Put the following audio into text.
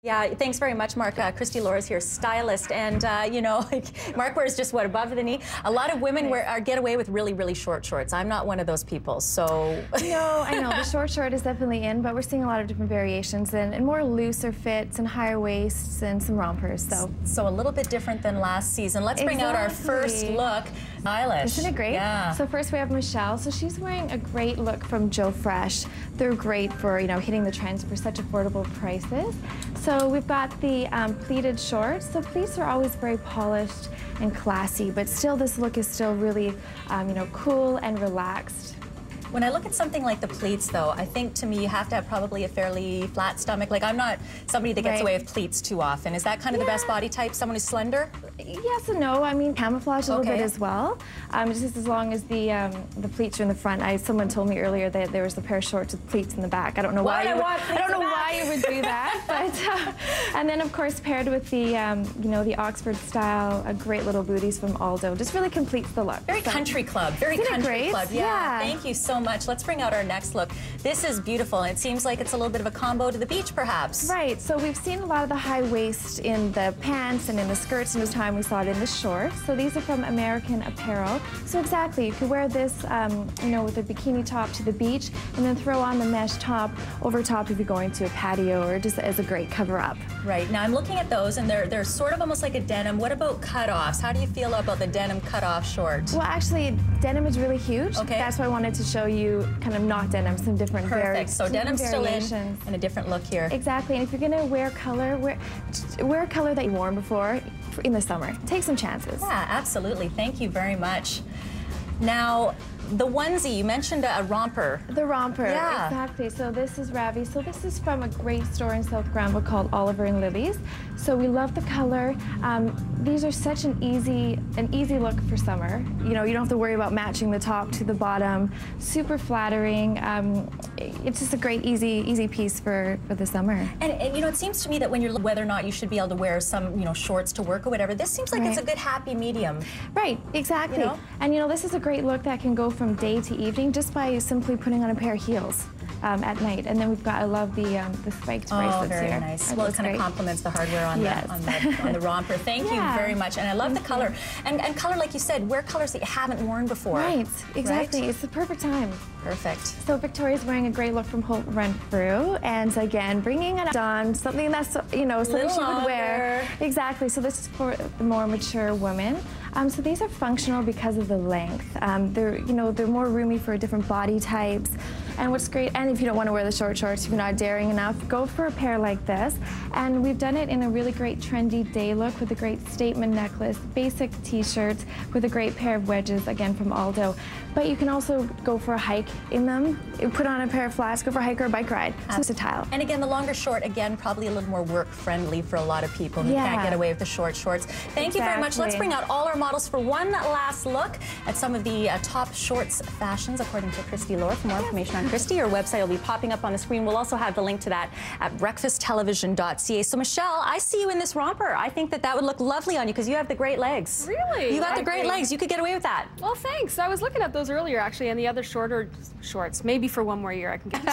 Yeah, thanks very much, Mark. Christy Laura's here, stylist, and you know, Mark wears just what, above the knee. A lot of women get away with really, really short shorts. I'm not one of those people, so. No, I know the short is definitely in, but we're seeing a lot of different variations and more looser fits and higher waists and some rompers. So a little bit different than last season. Let's bring out our first look. Stylish. Isn't it great? Yeah. So first we have Michelle. So she's wearing a great look from Joe Fresh. They're great for hitting the trends for such affordable prices. So we've got the pleated shorts. So pleats are always very polished and classy, but still this look is still really cool and relaxed. When I look at something like the pleats, though, I think to me you have to have probably a fairly flat stomach. Like, I'm not somebody that gets away with pleats too often. Is that kind of the best body type, someone who's slender? Yes and no. I mean, camouflage a little bit as well. Just as long as the pleats are in the front. Someone told me earlier that there was a pair of shorts with pleats in the back. I don't know why. I don't know why you would do that. But and then of course paired with the the Oxford style, a great little booties from Aldo. Just really completes the look. Very country club. Very country club. Yeah. Thank you so much. Let's bring out our next look. This is beautiful, and it seems like it's a little bit of a combo to the beach, perhaps. Right. So we've seen a lot of the high waist in the pants and in the skirts, and this time we saw it in the shorts. So these are from American Apparel. So exactly, you could wear this, with a bikini top to the beach, and then throw on the mesh top over top if you're going to a patio, or just as a great cover-up. Right. Now I'm looking at those, and they're sort of almost like a denim. What about cutoffs? How do you feel about the denim cutoff short? Well, actually, denim is really huge. Okay. That's why I wanted to show you kind of not denim, some different So denim's still in, and a different look here. Exactly. And if you're going to wear color, wear a color that you've worn before in the summer. Take some chances. Yeah, absolutely. Thank you very much. Now, the onesie, you mentioned a romper. The romper, exactly. So this is Ravi. So this is from a great store in South Granville called Oliver and Lily's. So we love the color. These are such an easy look for summer. You don't have to worry about matching the top to the bottom. Super flattering. It's just a great, easy piece for the summer. And it seems to me that when you're whether or not you should be able to wear some shorts to work or whatever, this seems like it's a good happy medium. Right, exactly. And this is a great look that can go from day to evening just by simply putting on a pair of heels at night. And then I love the spiked bracelets here. Very nice. Well, it kind of complements the hardware on the romper. Thank you very much. And I love the color. And color, like you said, wear colors that you haven't worn before. Right, exactly. Right? It's the perfect time. Perfect. So Victoria's wearing a great look from Hope Renfrew, and again, bringing it on, something that's, something she would wear. Exactly. So this is for the more mature woman. So these are functional because of the length. They're more roomy for different body types. And what's great, and if you don't want to wear the short shorts, if you're not daring enough, go for a pair like this. And we've done it in a really great trendy day look with a great statement necklace, basic t-shirts with a great pair of wedges, again from Aldo. But you can also go for a hike in them, put on a pair of flats, go for a hike or a bike ride. So it's a tile. And again, the longer short, again, probably a little more work-friendly for a lot of people who can't get away with the short shorts. Thank you very much. Let's bring out all our models for one last look at some of the top shorts fashions, according to Christy Laura. For more information on Christy, her website will be popping up on the screen. We'll also have the link to that at breakfasttelevision.ca. So Michelle, I see you in this romper. I think that would look lovely on you because you have the great legs. Really? You got the great legs. You could get away with that. Well, thanks. I was looking at those earlier, actually, and the other shorter shorts. Maybe for one more year I can get